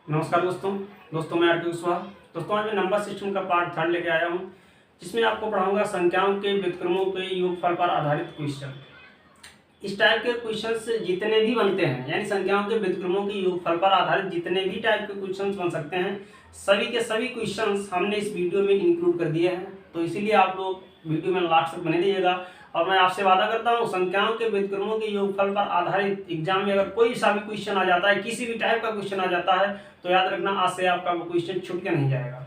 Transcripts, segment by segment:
नमस्कार दोस्तों मैं आर के कुशवाहा। दोस्तों आज मैं नंबर सिस्टम का पार्ट 3 लेके आया हूँ, जिसमें आपको पढ़ाऊंगा संख्याओं के व्युत्क्रमों के योगफल पर आधारित क्वेश्चन। इस टाइप के क्वेश्चंस जितने भी बनते हैं, यानी संख्याओं के व्युत्क्रमों के योगफल पर आधारित जितने भी टाइप के क्वेश्चंस बन सकते हैं, सभी के सभी क्वेश्चंस हमने इस वीडियो में इंक्लूड कर दिए हैं। तो इसीलिए आप लोग वीडियो में लास्ट तक बने रहिएगा। और मैं आपसे वादा करता हूँ, संख्याओं के व्युत्क्रमों के योगफल पर आधारित एग्जाम में अगर कोई सा भी क्वेश्चन आ जाता है, किसी भी टाइप का क्वेश्चन आ जाता है, तो याद रखना आज से आपका वो क्वेश्चन छूट के नहीं जाएगा।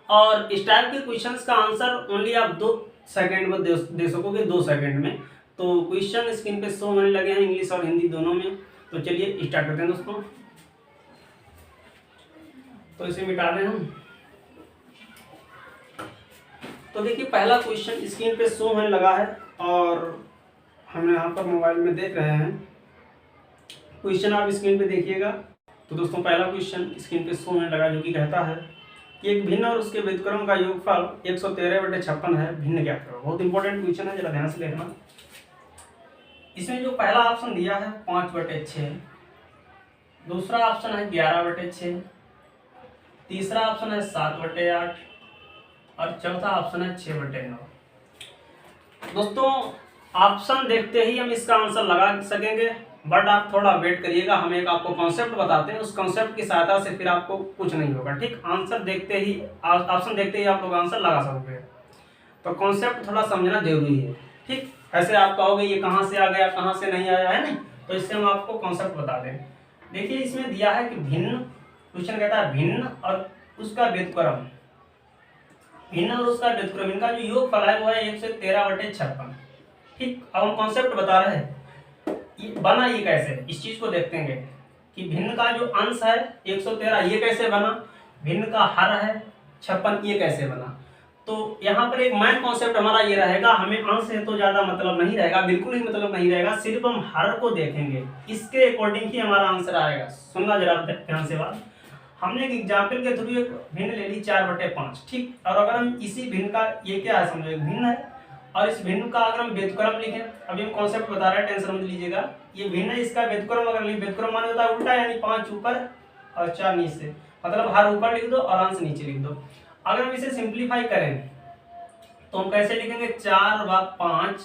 और इस टाइप के क्वेश्चंस का आंसर ओनली आप 2 सेकंड में दे सकोगे, 2 सेकंड में। तो क्वेश्चन स्क्रीन पे शो होने लगे हैं इंग्लिश और हिंदी दोनों में। तो चलिए स्टार्ट करते हैं दोस्तों। तो इसे मिटा दें हम। तो देखिए पहला क्वेश्चन स्क्रीन पे शो होने लगा है और हम यहाँ पर मोबाइल में देख रहे हैं। क्वेश्चन आप स्क्रीन पे देखिएगा। तो दोस्तों पहला क्वेश्चन स्क्रीन पे शो होने लगा, जो कि कहता है कि एक भिन्न और उसके व्युत्क्रम का योगफल 113/56 है, भिन्न क्या करो। बहुत इंपॉर्टेंट क्वेश्चन है, जरा ध्यान से देखना। इसमें जो पहला ऑप्शन दिया है 5/6, दूसरा ऑप्शन है 11/6, तीसरा ऑप्शन है 7/8 और चौथा ऑप्शन है 6/9। दोस्तों ऑप्शन देखते ही हम इसका आंसर लगा सकेंगे, बट आप थोड़ा वेट करिएगा। हम एक आपको कॉन्सेप्ट बताते हैं, उस कॉन्सेप्ट की सहायता से फिर आपको कुछ नहीं होगा। ठीक, आंसर देखते ही, ऑप्शन देखते ही आप लोग आंसर लगा सकोगे। तो कॉन्सेप्ट थोड़ा समझना जरूरी है। ठीक, ऐसे आप कहोगे ये कहाँ से आ गया, कहाँ से नहीं आया, है नहीं। तो इससे हम आपको कॉन्सेप्ट बता दें। देखिए इसमें दिया है कि भिन्न, क्वेश्चन कहता है भिन्न और उसका व्युत्क्रम, भिन्न और उसका व्युत्क्रम, इनका जो योगफल है वो है 113/56। ठीक, अब हम कॉन्सेप्ट बता रहे हैं ये बना ये कैसे, इस चीज को देखते हैं कि भिन्न का जो अंश है 113 ये कैसे बना, भिन्न का हर है 56 ये कैसे बना। तो यहाँ पर एक मेन कॉन्सेप्ट हमारा ये रहेगा, हमें अंश से तो ज्यादा मतलब नहीं रहेगा, बिल्कुल ही मतलब नहीं रहेगा, सिर्फ हम हर को देखेंगे, इसके अकॉर्डिंग ही हमारा आंसर आएगा। सुनना जरा ध्यान से बात। हमने एक एग्जाम्पल के थ्रू एक भिन्न ले ली 4/5। ठीक, और अगर हम इसी भिन्न का, ये क्या है समझो, एक भिन्न है, और इस भिन्न का अगर हम व्युत्क्रम लिखें, अभी हम कॉन्सेप्ट बता रहे हैं, टेंशन मत लीजिएगा। ये भिन्न है, इसका व्युत्क्रम अगर लिखें, व्युत्क्रम माने होता है उल्टा, यानी 5 ऊपर और 4 नीचे, मतलब हर ऊपर लिख दो और अंश नीचे लिख दो। अगर हम इसे सिंप्लीफाई करें तो हम कैसे लिखेंगे, 4 व 5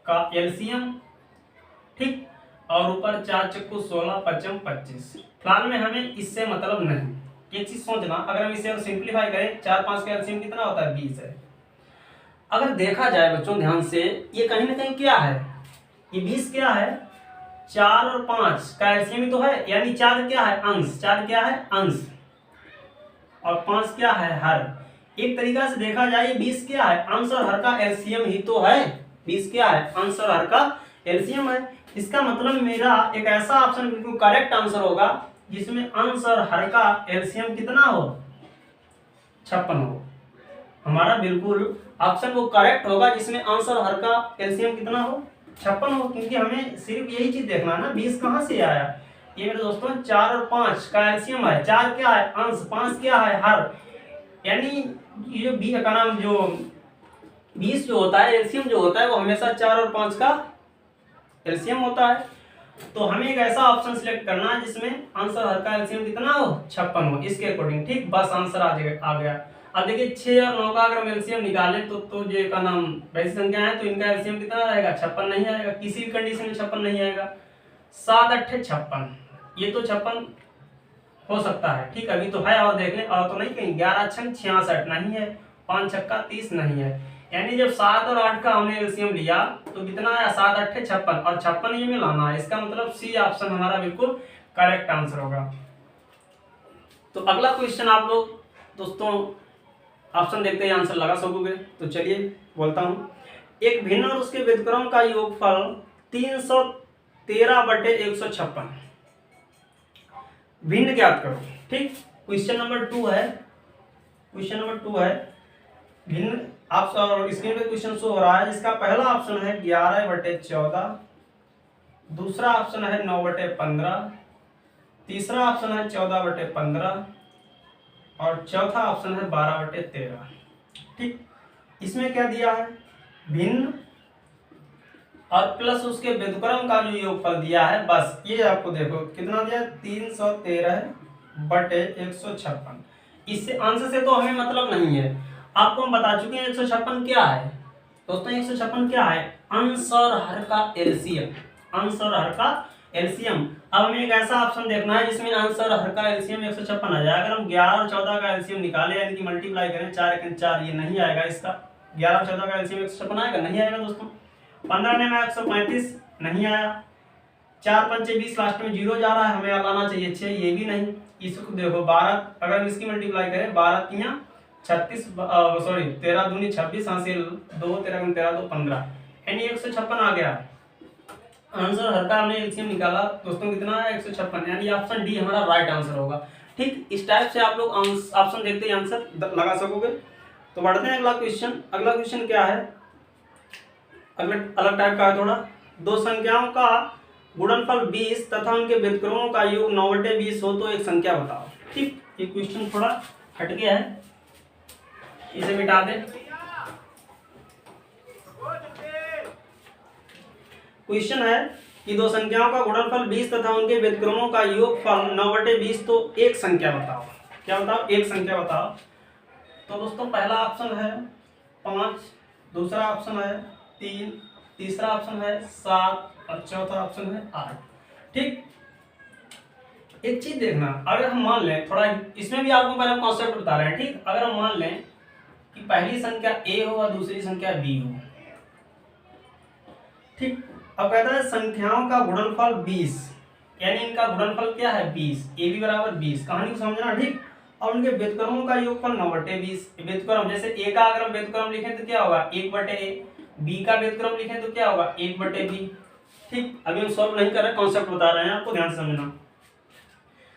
का एलसीएम। ठीक, और ऊपर 4 चक्कू 16 पचम 25। फिलहाल में हमें इससे मतलब नहीं। एक चीज सोचना, अगर हम इसे सिंप्लीफाई करें, 4 5 का एलसीएम कितना होता है, 20 है। अगर देखा जाए बच्चों ध्यान से, ये कहीं ना कहीं क्या है, ये 20 क्या है, 4 और 5 का एलसीएम ही तो है, यानी 4 क्या है, अंश, 4 क्या है, अंश, और 5 क्या है, हर। एक तरीका से देखा जाए 20 क्या है, अंश और हर का एलसीएम ही तो है। 20 क्या है, अंश और हर का एलसीएम है। इसका मतलब मेरा एक ऐसा ऑप्शन बिल्कुल करेक्ट आंसर होगा जिसमें अंश और हर का एलसीएम कितना हो, 56 हो। हमारा बिल्कुल ऑप्शन वो करेक्ट होगा जिसमें अंश और हर का एलसीएम कितना हो, 56 हो। क्योंकि हमें सिर्फ यही चीज देखना ना, 20 कहाँ से आया। ये मेरे दोस्तों 4 और 5 का एलसीएम है, 4 क्या है, अंश, 5 क्या है, हर। यानी ये जो 20 का नाम, जो 20 जो होता है, एलसीएम जो होता है, वो हमेशा 4 और 5 का एलसीएम होता है। तो हमें एक ऐसा ऑप्शन सिलेक्ट करना है जिसमें अंश और हर का एलसीएम कितना हो, 56 हो, इसके अकॉर्डिंग। ठीक, बस आंसर आ गया। अब देखिए 6 और 9 का अगर हम एलसीएम निकालें तो जो का नाम वैसी संख्या है, तो इनका एलसीएम कितना आएगा, 56 नहीं आएगा, किसी भी कंडीशन में 56 नहीं आएगा। 7 8 56, ये तो 56 हो सकता है। ठीक, अभी तो है, और देख लें, और तो नहीं कहीं। 11 6 66 नहीं है, 5 छक्का 30 नहीं है। यानी जब 7 और 8 का हमने एलसीएम लिया तो कितना आया, 7 8 56, और 56 ये में लाना है। इसका मतलब सी ऑप्शन हमारा बिल्कुल करेक्ट आंसर होगा। तो अगला क्वेश्चन आप लोग दोस्तों ऑप्शन देखते ही आंसर लगा सकोगे। तो चलिए बोलता हूँ, एक भिन्न और उसके व्युत्क्रम का योगफल 313/156, भिन्न ज्ञात करो। ठीक, क्वेश्चन नंबर 2 है, क्वेश्चन नंबर 2 है भिन्न। आप स्क्रीन पे क्वेश्चन शो हो रहा है, जिसका पहला ऑप्शन है 11/14, दूसरा ऑप्शन है 9/15, तीसरा ऑप्शन है 14/15 और चौथा ऑप्शन है 12/13। ठीक, इसमें क्या दिया है, भिन्न और प्लस उसके व्युत्क्रम का जो योगफल दिया है, बस ये आपको देखो कितना दिया, 313/156। इससे अंश से तो हमें मतलब नहीं है, आपको हम बता चुके हैं 156 क्या है दोस्तों। 156 क्या है, अंश और हर का एलसीएम, अंश और हर का एलसीएम। अब हमें एक ऐसा ऑप्शन देखना है जिसमें अंश और हर का एलसीएम 156 आ जाए। अगर हम 11 और 14 का एलसीएम निकाले यानी कि मल्टीप्लाई करें 4 × 4, ये नहीं आएगा, इसका 11 और 14 का एलसीएम 156 आएगा, नहीं आएगा दोस्तों। 15 में 135 नहीं आया, 4 × 5 = 20, लास्ट में 0 जा रहा है, हमें लाना चाहिए 6, ये भी नहीं। इसको देखो 12, अगर इसकी मल्टीप्लाई करें 12 × 3 = 36, सॉरी 13 दूनी 26, हासिल 2, 13 × 13 = 15, यानी 156 आ गया। आंसर हर का हमने एलसीएम निकाला दोस्तों, कितना है 156, यानी ऑप्शन डी हमारा राइट आंसर होगा। ठीक, इस टाइप से आप लोग ऑप्शन देखते ही आंसर लगा सकोगे। तो बढ़ते हैं अगला क्वेश्चन। अगला क्वेश्चन क्या है, अगला अलग टाइप का है थोड़ा। दो संख्याओं का गुणनफल 20 तथा उनके व्युत्क्रमों का योग 9/20 हो तो एक संख्या बताओ। ठीक, ये क्वेश्चन थोड़ा हट गया है, इसे मिटा दें। क्वेश्चन है कि दो संख्याओं का गुणनफल 20 तथा उनके व्युत्क्रमों का योगफल 9/20 तो एक संख्या बताओ। क्या बताओ, एक संख्या बताओ। तो दोस्तों पहला ऑप्शन है 5, दूसरा ऑप्शन है 3, तीसरा ऑप्शन है 7 और चौथा ऑप्शन है 8। ठीक, एक चीज देखना, अगर हम मान लें, थोड़ा इसमें भी आपको पहले कॉन्सेप्ट बता रहे हैं। ठीक, अगर हम मान लें कि पहली संख्या ए हो और दूसरी संख्या बी हो। ठीक, अब कहता है संख्याओं का गुणनफल 20, यानी इनका गुणनफल क्या है 20, ए बी बराबर 20, कहानी को समझना। ठीक, और उनके व्युत्क्रमों का योगफल 9/20। व्युत्क्रम जैसे ए का अगर हम व्युत्क्रम लिखें तो क्या होगा 1/a, बी का व्युत्क्रम लिखें तो क्या होगा 1/b। ठीक, अभी हम सॉल्व नहीं कर रहे, कॉन्सेप्ट बता रहे हैं, आपको ध्यान से समझना।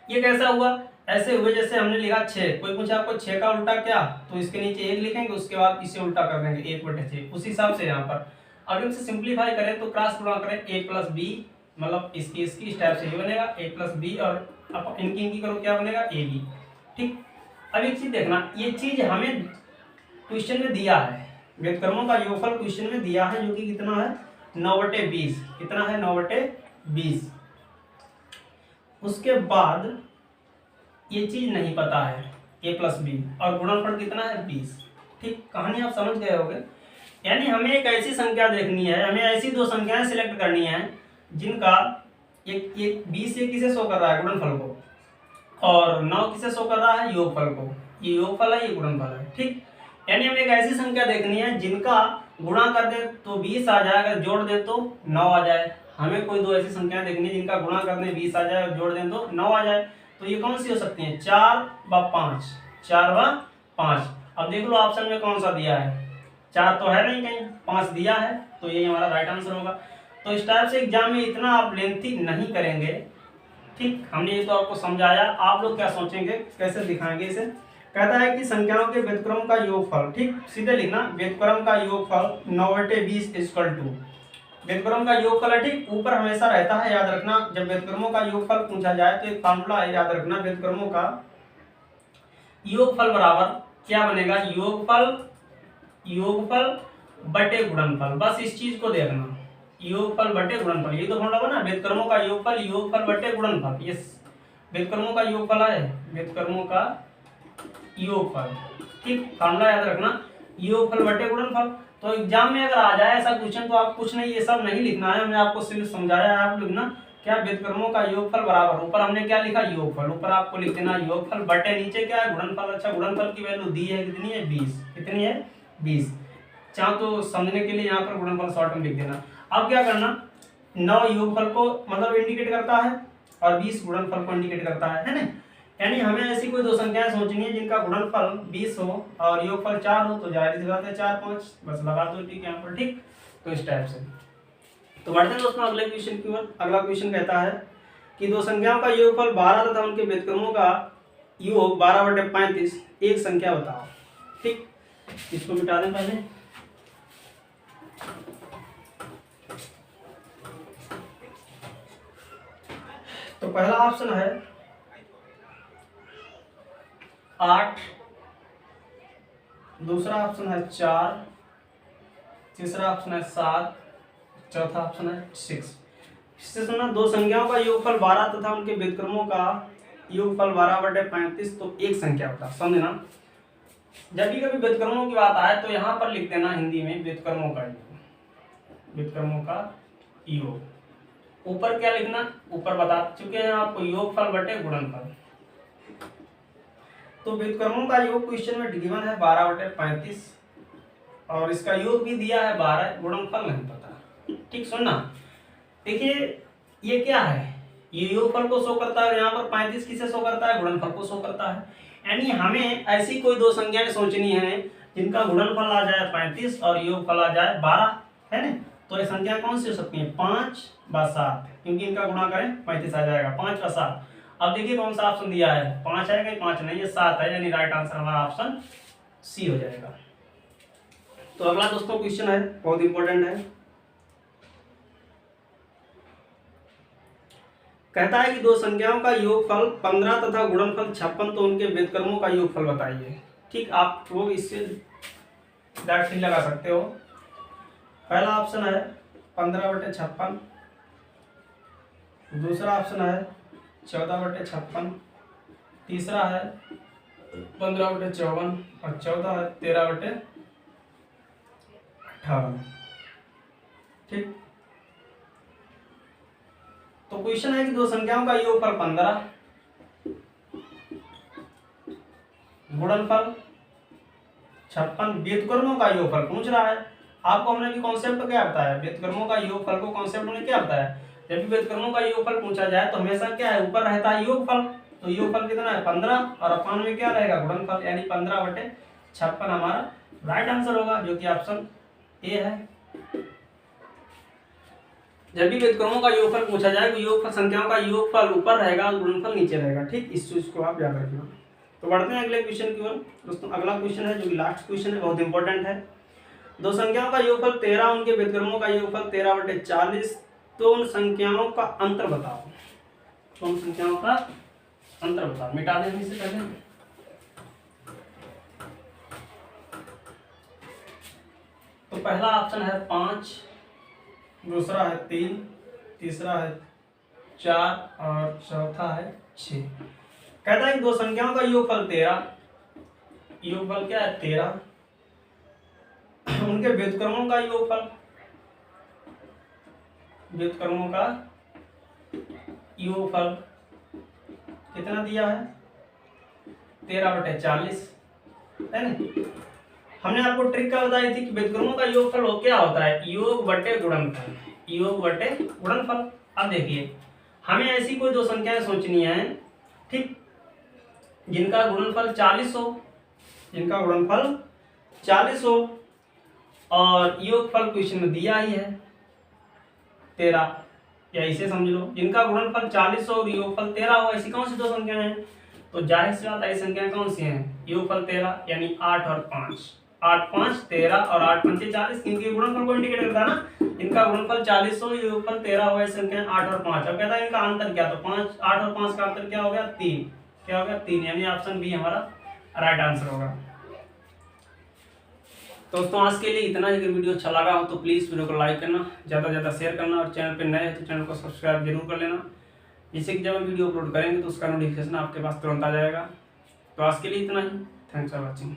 ये कैसा हुआ, ऐसे हुए जैसे हमने लिखा 6, कोई पूछा आपको 6 का उल्टा क्या, तो इसके नीचे 1 लिखेंगे, उसके बाद इसे उल्टा कर देंगे 1/6, उस हिसाब से यहाँ पर। अगर इसे सिंपलीफाई करें तो क्रॉस प्रोडक्ट करें a + b, मतलब इसकी इस टाइप से ये बनेगा a + b, और अब इनकी करो क्या बनेगा ab। ठीक, अब एक चीज देखना, ये चीज हमें क्वेश्चन में दिया है, व्युत्क्रमों का योगफल क्वेश्चन में दिया है, जो कि कितना है 9/20, कितना है 9/20। उसके बाद ये चीज नहीं पता है a + b, और गुणनफल कितना है 20। ठीक, कहानी आप समझ गए होगे। यानी हमें एक ऐसी संख्या देखनी है, हमें ऐसी दो संख्याएं सिलेक्ट करनी है जिनका एक 20 ये किसे शो कर रहा है गुणनफल को, और 9 किसे शो कर रहा है योगफल को। ये योगफल है, ये गुणनफल है। ठीक, यानी हमें एक ऐसी संख्या देखनी है जिनका गुणा कर दे तो 20 आ जाए, अगर जोड़ दे तो 9 आ जाए। हमें कोई दो ऐसी संख्याएं देखनी है जिनका गुणा कर दे 20 आ जाए और जोड़ दें तो 9 आ जाए। तो ये कौन सी हो सकती है, 4 व 5, 4 व 5। अब देख लो ऑप्शन में कौन सा दिया है, 4 तो है नहीं कहीं, 5 दिया है, तो ये हमारा राइट आंसर होगा। तो इस टाइप से एग्जाम में इतना आप लेंथी नहीं करेंगे। ठीक, हमने ये तो आपको समझाया, आप लोग क्या सोचेंगे, कैसे दिखाएंगे इसे। कहता है कि संख्याओं के व्युत्क्रम का योगफल, ठीक सीधे लिखना, व्युत्क्रम का योगफल 9/20 = व्युत्क्रम का योगफल है। ठीक, ऊपर हमेशा रहता है, याद रखना, जब व्युत्क्रमों का योगफल पूछा जाए तो एक फार्मूला है, याद रखना, व्युत्क्रमों का योगफल बराबर क्या बनेगा, योगफल बटे गुणनफल। बस इस चीज को देखना, योगफल बटे गुणनफल, ये तो फॉर्मूला बना, व्युत्क्रमों का योगफल बटे गुणनफल। यस, व्युत्क्रमों का योगफल है, व्युत्क्रमों का योगफल। ठीक, फॉर्मूला याद रखना, योगफल बटे गुणनफल। तो एग्जाम में अगर आ जाए ऐसा क्वेश्चन तो आप कुछ नहीं, ये सब नहीं लिखना है, हमने आपको सिर्फ समझाया है, आप लिखना क्या, व्युत्क्रमों का योगफल बराबर, ऊपर हमने क्या लिखा योगफल, ऊपर आपको लिख देना योगफल बटे नीचे क्या है गुणनफल। अच्छा, गुणनफल की वैल्यू दी है, कितनी है 20, कितनी है 20। चाहो तो समझने के लिए यहाँ पर गुणनफल शॉर्ट में लिख देना। अब क्या करना, 9 योगफल को मतलब इंडिकेट करता है और 20 गुणनफल को इंडिकेट करता है ना। यानी हमें ऐसी कोई दो संख्याएं सोचनी है जिनका गुणनफल 20 हो और योगफल 4 हो, तो जाहिर सी बात है 4, 5 बस लगा दो ठीक यहाँ पर। ठीक, तो इस टाइप से। तो बढ़ते हैं दोस्तों अगले क्वेश्चन की ओर। अगला क्वेश्चन कहता है कि दो संख्याओं का योगफल 12 तथा उनके व्युत्क्रमों का योग 12/35, एक संख्या बताओ। ठीक, इसको मिटा दें पहले। तो पहला ऑप्शन है 8, दूसरा ऑप्शन है 4, तीसरा ऑप्शन है 7, चौथा ऑप्शन है 6। इससे सुना दो संख्याओं का योगफल 12 तथा उनके व्युत्क्रमों का योगफल 12/35 तो एक संख्या होता है। समझना, जब भी कभी व्युत्क्रमों की बात आए तो यहाँ पर लिख देना हिंदी में व्युत्क्रमों का योग, व्युत्क्रमों का योग। ऊपर क्या लिखना, ऊपर बता चुके हैं आपको, योगफल बटे गुणनफल। तो व्युत्क्रमों का योग क्वेश्चन में गिवन है 12/35 और इसका योग भी दिया है 12, गुणनफल नहीं पता। ठीक सुनना, देखिए ये क्या है, ये योगफल को शो करता है, यहाँ पर 35 किसे शो करता है, गुणनफल को शो करता है। यानी हमें ऐसी कोई दो संख्याएं सोचनी है जिनका गुणनफल आ जाए 35 और योगफल आ जाए 12, है ना। तो ये संख्या कौन सी हो सकती है, 5/7, क्योंकि इनका गुणा करें 35 आ जाएगा, 5/7। अब देखिए कौन सा ऑप्शन दिया है, 5 आएगा, 5 नहीं, ये 7 है, यानी राइट आंसर हमारा ऑप्शन सी हो जाएगा। तो अगला दोस्तों क्वेश्चन है, बहुत इंपॉर्टेंट है। कहता है कि दो संख्याओं का योगफल 15 तथा गुणनफल 56 तो उनके व्युत्क्रमों का योगफल बताइए। ठीक, आप लोग इससे डायरेक्टली लगा सकते हो। पहला ऑप्शन है 15/56, दूसरा ऑप्शन है 14/56, तीसरा है 15/54 और चौथा है 13/58। ठीक, तो क्वेश्चन है कि दो संख्याओं का योगफल 15, गुणनफल 56, व्युत्क्रमों का योगफल पूछ रहा है। आपको हमने भी कॉन्सेप्ट क्या बताया, व्युत्क्रमों का योगफल को कॉन्सेप्ट में क्या बताया, जब भी व्युत्क्रमों का योगफल पूछा जाए तो हमेशा क्या है, ऊपर रहता है योगफल। तो योगफल कितना है 15 और अपान में क्या रहेगा, गुणनफल, यानी 15/56 हमारा राइट आंसर होगा, जो कि ऑप्शन ए है। जब भी व्युत्क्रमों का योगफल पूछा जाए तो योगफल संख्याओं का योगफल ऊपर रहेगा और गुणनफल नीचे रहेगा। ठीक, इस चीज को आप याद रखना। तो बढ़ते हैं अगले क्वेश्चन की ओर दोस्तों। अगला क्वेश्चन है जो कि लास्ट क्वेश्चन है, बहुत इंपॉर्टेंट है। दो संख्याओं का योगफल 13, उनके व्युत्क्रमों का योगफल 13/40 तो उन संख्याओं का अंतर बताओ। तो उन संख्याओं का अंतर बताओ, मिटा दें इसे पहले। तो पहला ऑप्शन है 5, दूसरा है 3, तीसरा है 4 और चौथा है 6। कहता है कि दो संख्याओं का योगफल 13, योगफल क्या है 13, उनके व्युत्क्रमों का योगफल, व्युत्क्रमों का योगफल कितना दिया है 13/40, है ना। हमने आपको ट्रिक क्या बताई थी कि व्युत्क्रमों का योगफल क्या होता है, योग बटे गुणनफल, योग बटे गुणनफल। अब देखिए हमें ऐसी कोई दो संख्याएं सोचनी है, ठीक, जिनका गुणनफल 40 हो, जिनका गुणनफल 40 हो और योगफल क्वेश्चन में दिया ही है 13, या इसे समझ लो जिनका गुणनफल 40 हो और योगफल 13 हो। ऐसी कौन सी दो संख्याएं हैं, तो जाहिर सी बात है संख्याएं कौन सी हैं, योगफल 13 यानी 8 और 5, 8 5 13 और 8 5 40, इनके गुणनफल को इंडिकेट करता है ना। इनका गुणनफल 40 हो, योगफल 13 हो, ऐसी संख्याएं 8 और 5। अब कहता है इनका अंतर क्या, तो 5 8 और 5 का अंतर क्या हो गया 3, क्या हो गया 3, यानी ऑप्शन बी हमारा राइट आंसर होगा। दोस्तों आज के लिए इतना ही। अगर वीडियो अच्छा लगा हो तो प्लीज़ वीडियो को लाइक करना, ज़्यादा से ज़्यादा शेयर करना और चैनल पे नए हैं तो चैनल को सब्सक्राइब जरूर कर लेना, जिससे कि जब हम वीडियो अपलोड करेंगे तो उसका नोटिफिकेशन आपके पास तुरंत आ जाएगा। तो आज के लिए इतना ही। Thanks for watching.